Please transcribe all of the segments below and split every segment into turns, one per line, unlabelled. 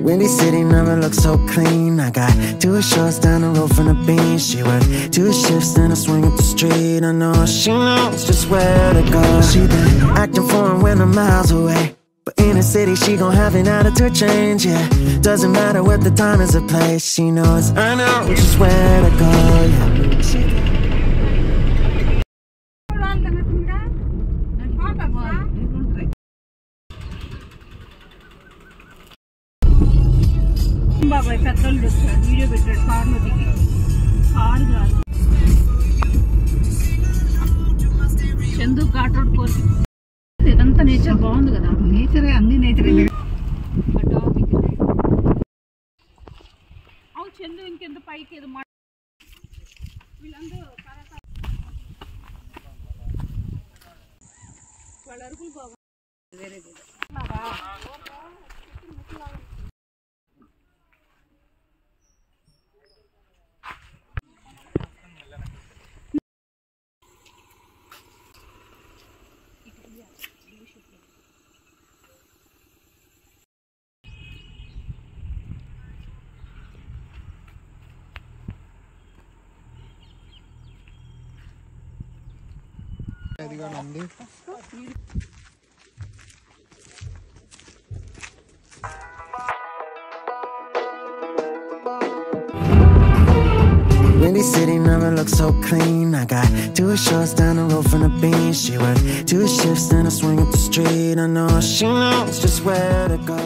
Windy City never looked so clean. I got 2 shorts down the road from the beach. She worked 2 shifts, then I swing up the street. I know she knows just where to go. She been acting foreign when I'm miles away, but in the city she gon' have an attitude change, yeah. Doesn't matter what the time is or place. She knows I know just where to go, yeah.
బాబాయ్ పెద్దోళ్ళు వచ్చారు video పెట్టాడు కార్లో దిగి car కాదు Chandu ghat road course ఇదంతా nature బాగుంది కదా నేచరే అన్ని నేచరే అవును చందు ఇంకెంత పైకి ఏదో వీళ్ళందరూ వాళ్ళ అరుగులు బాగుంది వేరే
Windy City never looked so clean. I got 2 shorts down the road from the beach. She worked 2 shifts, then I swing up the street. I know she knows just where to go.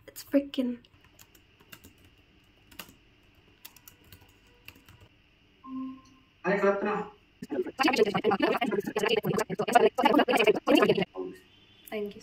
It's freaking. Thank you.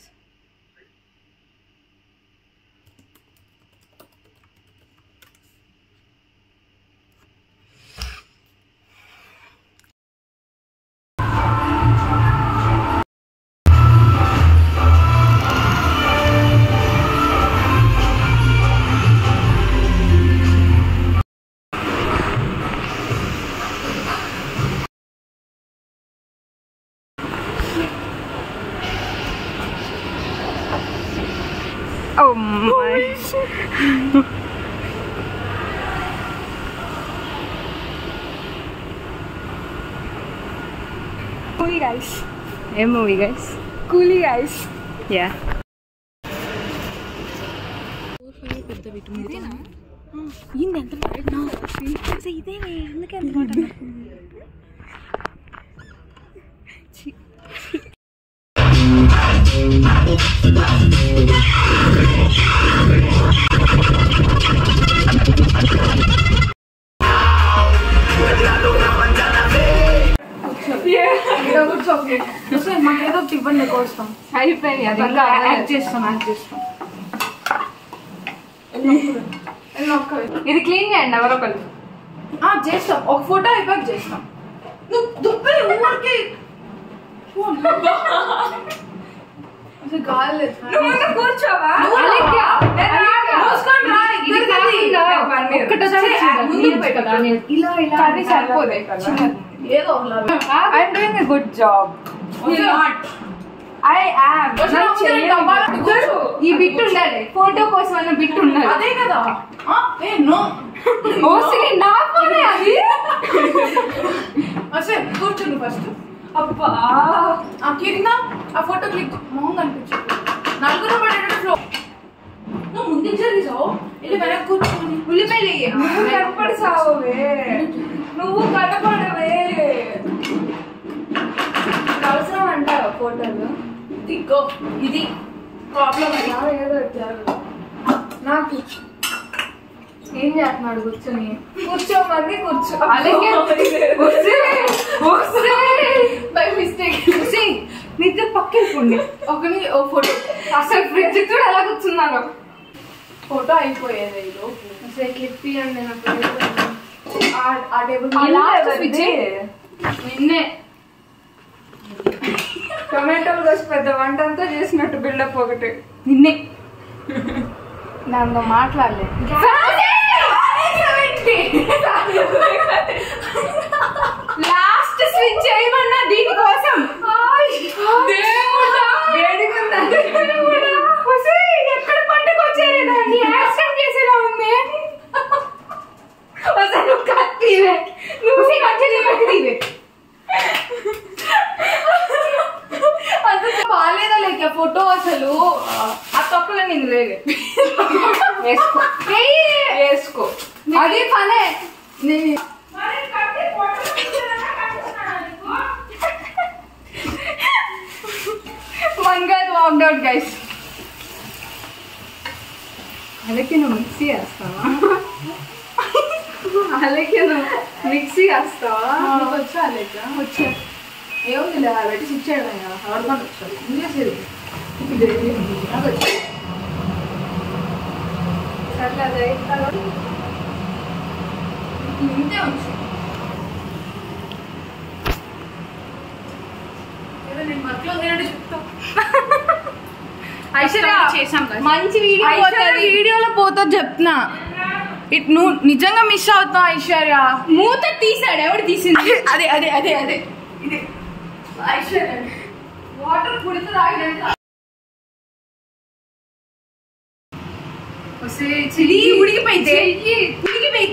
Movie guys.
ఏ movie guys?
Coolie guys.
Yeah.
మాకేదో ఇవ్వండి కోసం
అయిపోయింది అది.
Act చేస్తాం
ఇది clean చేయండి ఎవరో ఒకరు.
చేస్తాం. ఒక ఫోటో అయిపోయి చేస్తాం. నువ్వు దుప్పి ఊరికి కూర్చోవా? ఏదో
I'm doing a good job. I am. ఈ బిట్ ఉండాలి, ఫోటో కోసం అన్న బిట్ ఉండాలి.
అదే కదా.
నా ఫోనే అది.
కూర్చోండి ఫస్ట్.
అబ్బా
కింద ఆ ఫోటో క్లిక్ మొహం కనిపించు. నలుగురు పడేటట్టు ఫ్లో. నువ్వు ముందు చదివావు ఇలా వెనక్కి కూర్చొని
ఉల్లిపాయలు నువ్వు కనపడి సావే, నువ్వు కనపడవే. అవసరం అంటావా ఫోటోలు?
దిగ్గో ఇది ప్రాబ్లం.
ఏదో వచ్చారు నాకు. ఏం చేస్తున్నాడు కూర్చొని? కూర్చోమంది కూర్చో. అలాగే బై మిస్టేక్ నిద్ర పక్కెళ్ళిపోండి. ఒక ఫోటో అసలు ఫ్రిడ్జ్ కూడా ఎలా కూర్చున్నాను.
ఫోటో అయిపోయేది
అసలు క్లిప్ ఇవ్వండి నాకు.
ఆ టేబుల్
నిన్నే టొమాటోలు కోసి పెద్ద వంట అంతా చేసినట్టు బిల్డప్ ఒకటి. నిన్నే దాంతో మాట్లాడలేదు. లాస్ట్ స్విచ్ చేయమన్నా దీనికోసం. ఎక్కడ పంటకు వచ్చారు దాన్ని యాక్సిడెంట్ చేసేలా ఉంది. అసలు కత్తివే నువ్వు కత్తివే.
అంత బాగాలేదా లేక ఫోటో అసలు?
ఆ తొక్కలో నేను లేదు. వేసుకో వేసుకో, అది పనే. One guy walked out, guys. అలాగే నువ్వు మిక్సీ వేస్తావా? అలాగే నువ్వు మిక్సీ వేస్తావా?
వచ్చా లేక
వచ్చా
ఏముంది లేదా పెట్టి స్విచ్ చేయడం ఆడుకొని వచ్చాను. ఇంకేసేది
సర్లే అదే
ఇంతే వచ్చు. ఏదో నేను వర్క్లో నేనంటే చెప్తా.
ఐశ్వర్య
చేసాం
మంచి
వీడియోలో పోతుంది చెప్తున్నా. నువ్వు నిజంగా మిస్ అవుతావు ఐశ్వర్య.
మూత తీసాడు, ఎవడు తీసింది?
అదే అదే అదే అదే ఇది ఐశ్వర్య వాటర్ పుడితే తాగినట్టు.
ఉడికిపోయింది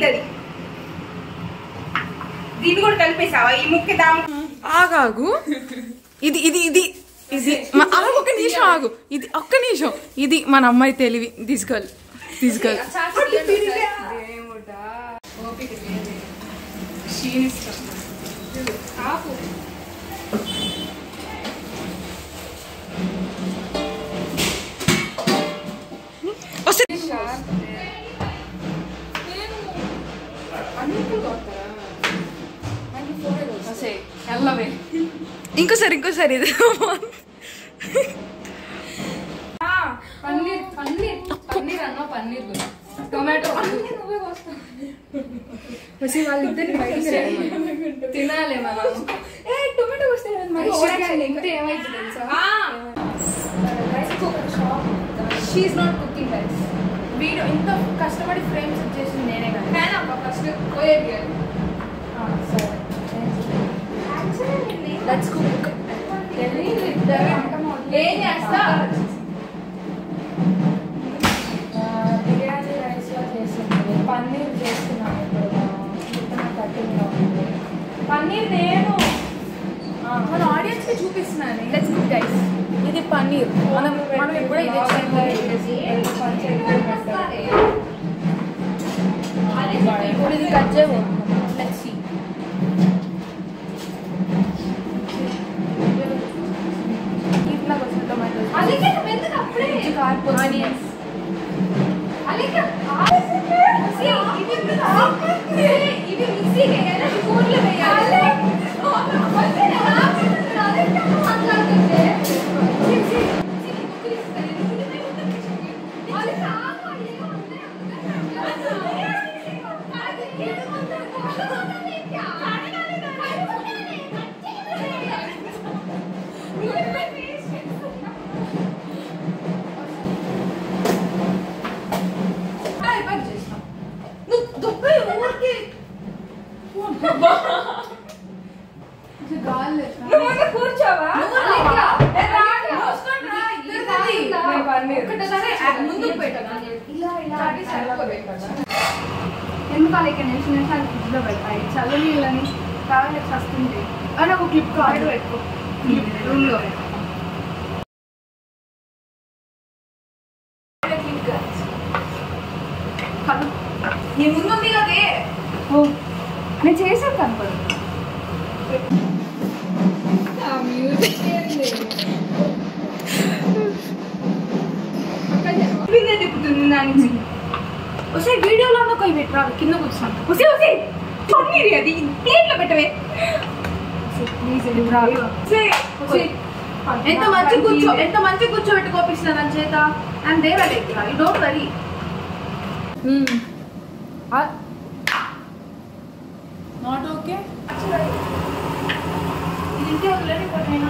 అది. దీన్ని కూడా కలిపేసావా ఈ ముఖ్య దాము?
ఆగాగు. ఇది ఇది ఇది ఇది ఒక నిమిషం ఆగు. ఇది ఒక్క నిమిషం. ఇది మన అమ్మాయి తెలివి. తీసుకెళ్ళి ఇంకోసారి ఇది
పన్నీర్ అన్నా పన్నీర్ టొమాటో వాళ్ళిద్దరిని బయట తినాలి మనం. టొమాటో వస్తే ఏమైంది తెలుసా? She's not cooking rice.
Video ఇంత కష్టపడి ఫ్రేమ్స్ వచ్చేసింది నేనే కదా.
ఫస్ట్ పోయేది. సరే
లెట్స్ కుక్.
ఏం చేస్తా?
పన్నీర్ నేను మన ఆడియన్స్ కి చూపిస్తున్నాను. Let's cook guys. ఇది పన్నీర్. మనం ఎప్పుడో ఇది ఇప్పుడు ఇది కట్ చేయవు. Let's see. ఇట్లా కొంచెం టొమాటోస్
అలాగే ఎందుకు అప్పుడే
ఆనియన్స్
అలాగే ఇవి మిక్సీ వేయాలి, కూరలు వేయాలి. మాట్లాడుతుంటే కూర్చోవా ఎందుకు అలాగే నిమిషం నిమిషాలు ఫ్రిడ్జ్ లో పెడతాయి చల్ల నీళ్ళని కావాలి వస్తుంటే అని ఒక క్లిప్ కావాలి పెట్టుకో రూమ్ లో నీ ముందుంది కదే. ఓ నేను చేసాను కనపడు తిప్పుతుంది దానికి. వస్తే వీడియోలో ఉన్న కొయ్యి పెట్టరా కింద కూర్చున్నాను. వస్తే వస్తే పన్నీర్ అది ప్లేట్లో పెట్టవే. ఎంత మంచి కూర్చోబెట్టి కోపిస్తున్నా నా చేత. అండ్ దేర్ అదే you don't worry.
Not okay.
ఇది ఇంకే వదిలేని కొట్టైనా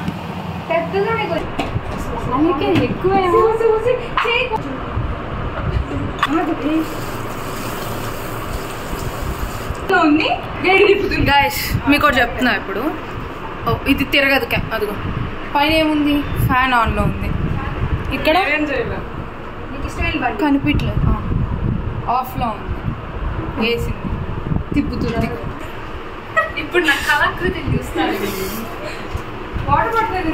పెద్దగా అందుకే ఎక్కువ ఉంది గేడి తిప్పుతుంది.
గైస్ మీకు ఒకటి చెప్తున్నా ఇప్పుడు. ఇది తిరగదు. అదిగో పైన ఏముంది? ఫ్యాన్ ఆన్లో ఉంది. ఇక్కడ కనిపించలేదు. ఆఫ్లో ఉంది. వేసింది తిప్పుతుంది.
ఇప్పుడు నా కళాకృతిని చూస్తాను. వాటర్ పడుతుంది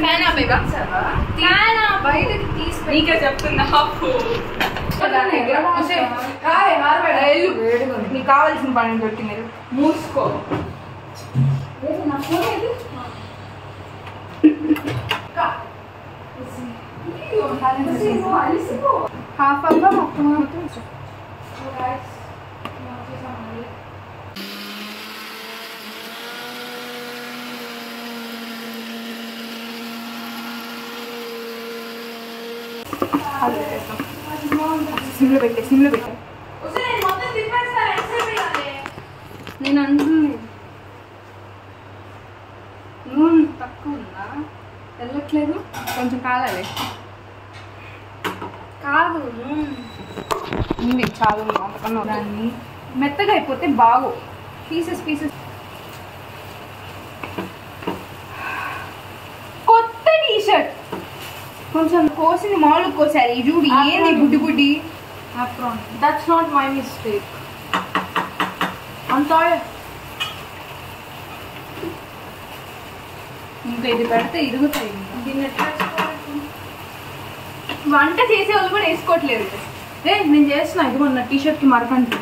బయటకి తీసుకు నీకే చెప్తున్నా. నీకు కావాల్సిన పని పెట్టి మీరు మూసుకో. హాఫ్ అవ్వ మొత్తం సిమ్లో పెట్టే నేను అంటుంది నూనె తక్కువ ఉందా? వెళ్ళట్లేదు. కొంచెం కాలాలి. కాదు ఉంది చాలా ఉంది. అంతకన్నా దాన్ని మెత్తగా అయిపోతే బాగు. పీసెస్ కొత్త టీషర్ట్ కొంచెం కోసింది మామూలు కోసారు. ఈ చూడు ఏంది బుడ్డి. That's not my mistake. అంతా ఇంకా ఇది పెడితే ఇరుగుతాయి. వంట చేసే వాళ్ళు కూడా వేసుకోవట్లేదు. నేను చేస్తున్నా. ఇది మొన్న టీషర్ట్కి మరకంటు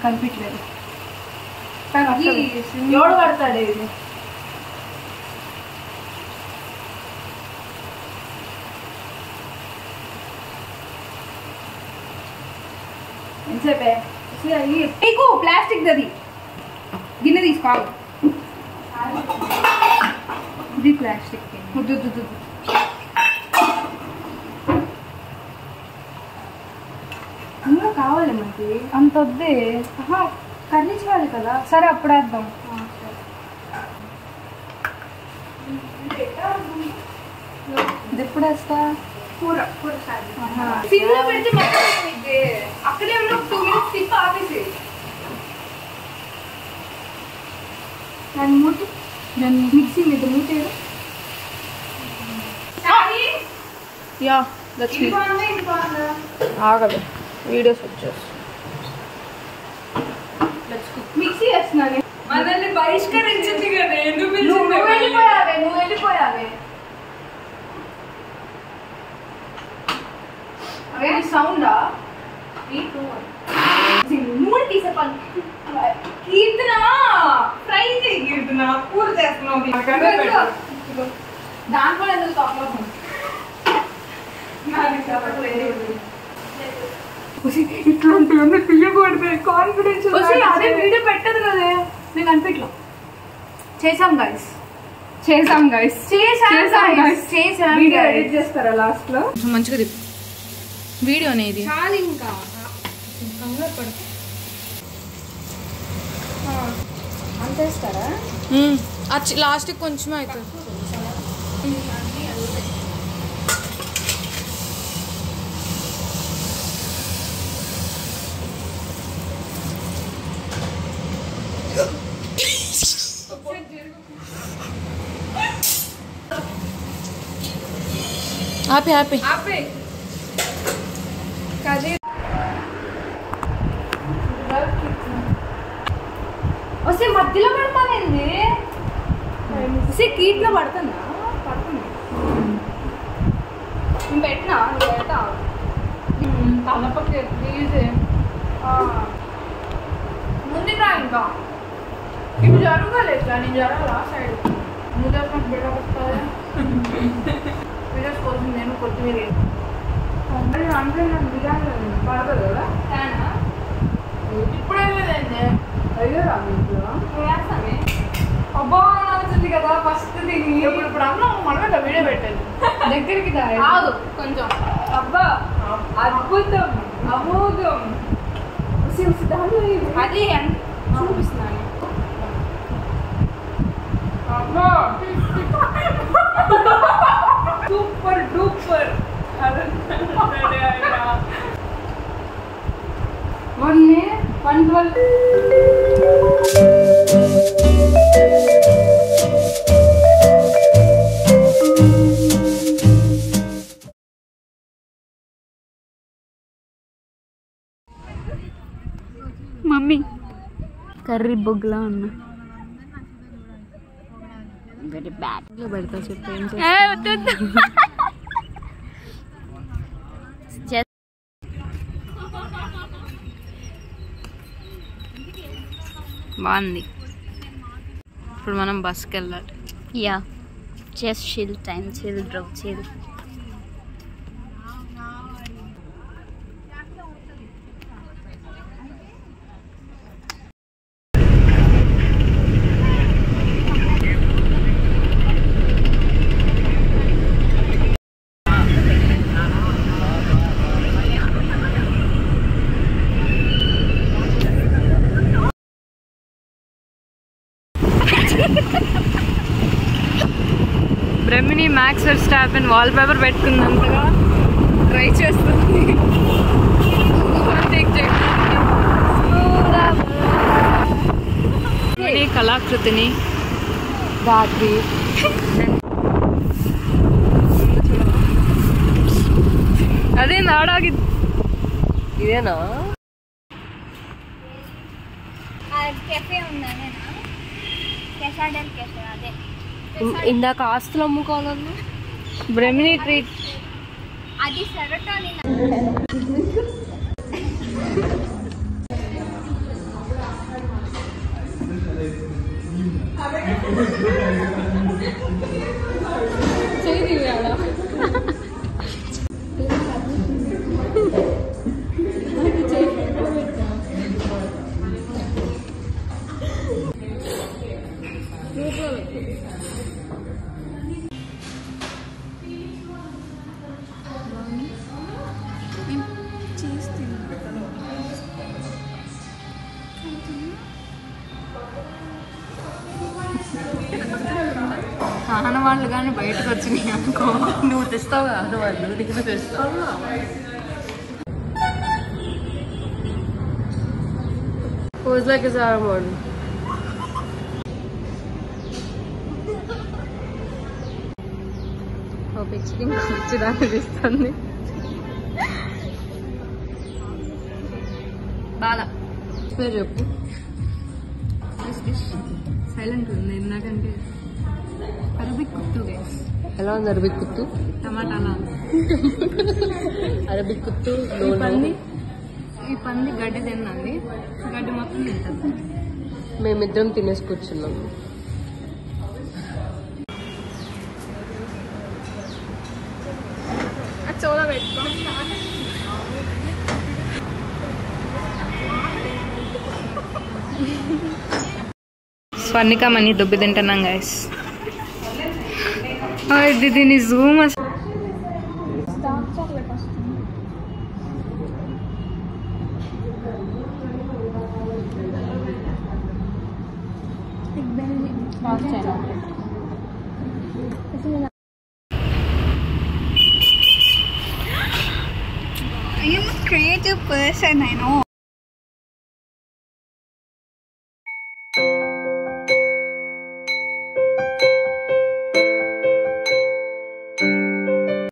కనిపించలేదు. ఎవడు పడతాడే ఇది? ఎంతసేపే నీకు ప్లాస్టిక్ దది గిన్నె తీసుకోవాలి. ఇది ప్లాస్టిక్ ఇంకా కావాలి మనకి. అంత వద్దే. కర్రీ చేయాలి కదా. సరే అప్పుడు వేద్దాం. ఇది ఎప్పుడు వేస్తా? కూర సిమ్లో పెడితే అక్కడే ఉన్న 2 minutes తిప్పి ఆపేసి దాన్ని మూతి మిక్సీ మీద మూతేడు.
Yeah that's me. ఆగదు వీడియోస్ వచ్చేసి
మిక్సీ వేస్తున్నారు. మనల్ని బహిష్కరించింది కదా,
నువ్వు వెళ్ళిపోయావే. అదే సౌండా
నూనె తీసేపాలి. కీర్తన ఫ్రై చేయి, కీర్తన కూర చేస్తున్నావు.
దాంట్లో ఎందుకు తక్కువ
ఇట్లాంటి తీయకూడదు. కాన్ఫిడెన్స్
అదే వీడియో పెట్టదు కదే, నేను అనిపించలో. చేసాం గైస్
వీడియో ఎడిట్ చేస్తారా లాస్ట్ లో?
మంచిగా వీడియో అనేది
చాలు ఇంకా అంతేస్తారా?
లాస్ట్ కొంచెం అవుతుంది. ఆపే
కర్రీ వస్తే మధ్యలో పెడతానండి. కీట్లో పడుతున్నా నేను పెట్టినా పెడతా
తలపక్క ప్లీజ్ ముందుకు రా. ఇంకా ఇప్పుడు జరగలేదు, నేను జరగాల సైడ్ నువ్వు నాకు బిడ్డ వస్తుంది. వీడియోస్ కోసం నేను కొత్తిమీర అంటే నాకు బిర్యానీ పడతారు కదా. ఇప్పుడు వెళ్ళలేదండి అయ్యారా ఇంట్లో
వేస్తామే. అబ్బా అవుతుంది కదా ఫస్ట్ తిని.
ఇప్పుడు అన్నం మనమే వీడియో పెట్టేది.
దగ్గరికి
ఆగు కొంచెం.
అబ్బా అద్భుతం, అమోఘం.
అది చూపిస్తున్నాను.
Super duper. 112.
మమ్మీ కర్రీ బొగ్గులా ఉన్నా. వెరీ బ్యాడ్ పెడతా చెప్పు.
బాగుంది. ఇప్పుడు మనం బస్కి వెళ్ళాలి.
Yeah just chill time, chill bro chill.
Brahmini Max Verstappen wallpaper పెట్టుకుందంతగా ట్రై చేస్తుంది. కళాకృతిని రాత్రి అదే నాడాగి ఇదేనా
కెఫే ఉందా? కెఫే అదే
ఇందాక ఆస్తులు అమ్ముకోవాలన్నా. బ్రహ్మిణి ట్రీట్
అది సెరటోనిన్.
ఆనవాళ్ళు కానీ బయటకు వచ్చినాయి అనుకో. నువ్వు తెస్తావు ఆనవాళ్ళు, నీకు తెస్తావు. రోజులకి సారమోడు పిచ్చికి పిచ్చిదాన్ని తీస్తుంది. బాల పేరు చెప్పు. ఇస్ దిస్ సైలెంట్ ఉంది ఇందాకంటే అరబిక్ కుత్తు గైస్.
ఎలా ఉంది అరబిక్ కుత్తు?
టమాటాలా
అరబిక్ కుత్తు.
ఈ పంది గడ్డి తిన్నది, గడ్డి మొత్తం తింటుంది.
మేమిద్దరం తినేసి కూర్చున్నాం.
చోదా పెట్టుకో. స్వర్ణిక మనీ దుబ్బి తింటున్నాం గైస్. ఇది దీని Zoom
I am a creative person, I know.